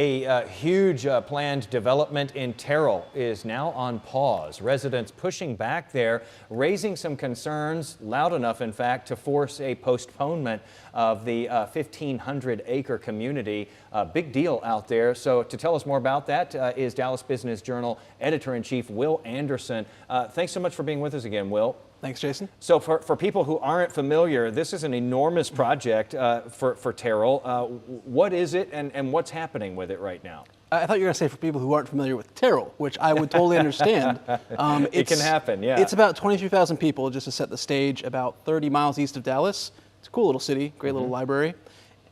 A huge planned development in Terrell is now on pause. Residents pushing back there, raising some concerns, loud enough, in fact, to force a postponement of the 1,500-acre community. Big deal out there. So to tell us more about that is Dallas Business Journal Editor-in-Chief Will Anderson. Thanks so much for being with us again, Will. Thanks, Jason. So for people who aren't familiar, this is an enormous project for Terrell. What is it and what's happening with it right now? I thought you were going to say for people who aren't familiar with Terrell, which I would totally understand. It can happen, yeah. It's about 23,000 people, just to set the stage, about 30 miles east of Dallas. It's a cool little city, great little library.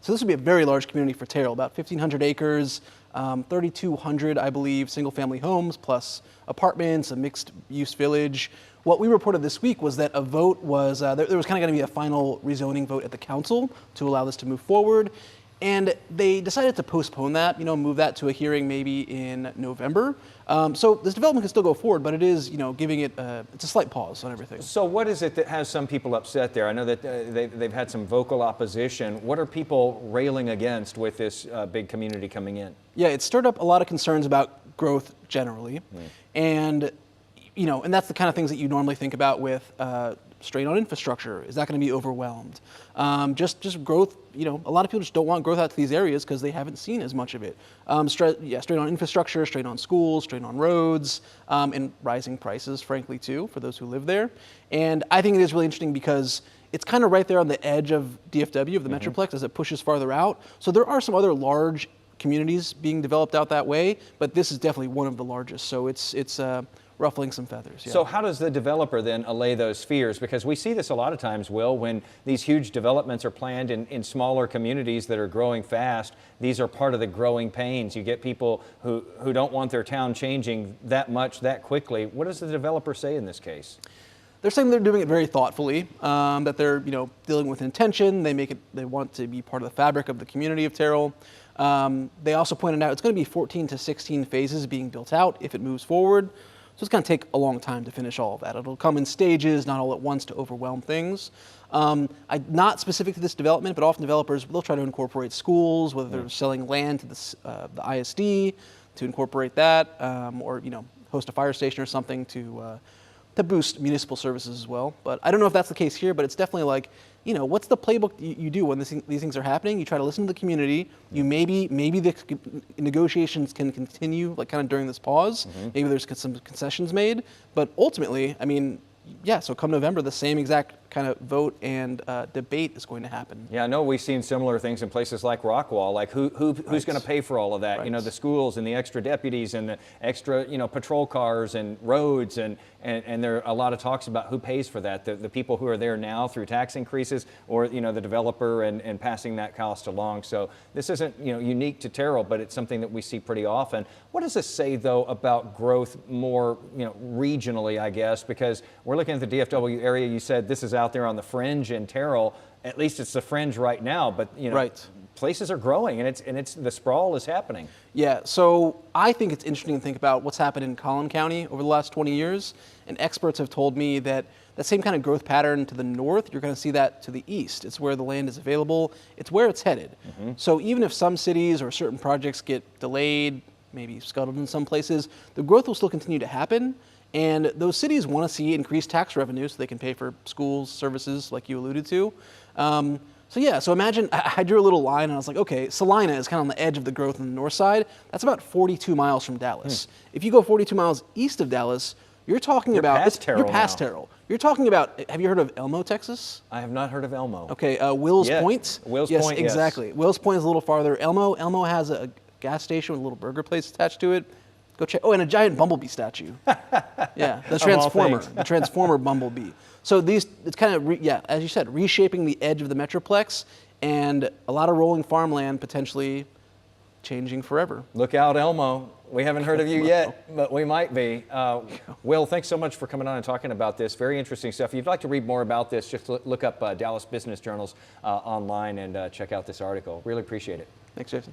So this would be a very large community for Terrell, about 1,500 acres, 3,200, I believe, single-family homes, plus apartments, a mixed-use village. What we reported this week was that a vote was, there was kind of going to be a final rezoning vote at the council to allow this to move forward. And they decided to postpone that, move that to a hearing maybe in November. So this development can still go forward, but it is, giving it, it's a slight pause on everything. So what is it that has some people upset there? I know that they've had some vocal opposition. What are people railing against with this big community coming in? Yeah, it stirred up a lot of concerns about growth generally. And, and that's the kind of things that you normally think about with strain on infrastructure. Is that going to be overwhelmed? Just growth, a lot of people just don't want growth out to these areas because they haven't seen as much of it. Strain on infrastructure, strain on schools, strain on roads, and rising prices, frankly, too, for those who live there. And I think it is really interesting because it's kind of right there on the edge of DFW, of the Metroplex, as it pushes farther out. So there are some other large communities being developed out that way, but this is definitely one of the largest. So it's ruffling some feathers. Yeah. So how does the developer then allay those fears? Because we see this a lot of times, Will, when these huge developments are planned in smaller communities that are growing fast. These are part of the growing pains. You get people who don't want their town changing that much that quickly. What does the developer say in this case? They're saying they're doing it very thoughtfully, that they're dealing with intention. They want to be part of the fabric of the community of Terrell. They also pointed out it's going to be 14 to 16 phases being built out if it moves forward. So it's going to take a long time to finish all of that. It'll come in stages, not all at once, to overwhelm things. Not specific to this development, but often developers, they'll try to incorporate schools, whether they're selling land to the ISD to incorporate that, or host a fire station or something to boost municipal services as well. But I don't know if that's the case here, but it's definitely like, what's the playbook you do when these things are happening? You try to listen to the community. You maybe the negotiations can continue, like kind of during this pause. Maybe there's some concessions made, but ultimately, so come November, the same exact kind of vote and debate is going to happen. Yeah, I know we've seen similar things in places like Rockwall. Like who's going to pay for all of that? Right. The schools and the extra deputies and the extra patrol cars and roads and there are a lot of talks about who pays for that. The people who are there now through tax increases, or the developer and passing that cost along. So this isn't unique to Terrell, but it's something that we see pretty often. What does this say though about growth more regionally, I guess, because we're looking at the DFW area. You said this is out there on the fringe in Terrell. At least it's the fringe right now, but right. Places are growing and it's the sprawl is happening. Yeah, so I think it's interesting to think about what's happened in Collin County over the last 20 years. And experts have told me that same kind of growth pattern to the north, you're going to see that to the east. It's where the land is available. It's where it's headed. So even if some cities or certain projects get delayed, maybe scuttled in some places, the growth will still continue to happen. And those cities want to see increased tax revenue so they can pay for schools, services, like you alluded to. So imagine, I drew a little line and I was like, okay, Salina is kind of on the edge of the growth on the north side. That's about 42 miles from Dallas. If you go 42 miles east of Dallas, you're talking about, you're past Terrell. You're talking about, have you heard of Elmo, Texas? I have not heard of Elmo. Okay, Wills Point? Wills yes, Point, exactly. Wills Point is a little farther. Elmo has a gas station with a little burger place attached to it. Go check. Oh, and a giant bumblebee statue. Yeah, the Transformer bumblebee. So it's kind of, as you said, reshaping the edge of the Metroplex and a lot of rolling farmland potentially changing forever. Look out, Elmo. We haven't heard of you yet, but we might be. Will, thanks so much for coming on and talking about this. Very interesting stuff. If you'd like to read more about this, just look up Dallas Business Journals online and check out this article. Really appreciate it. Thanks, Jason.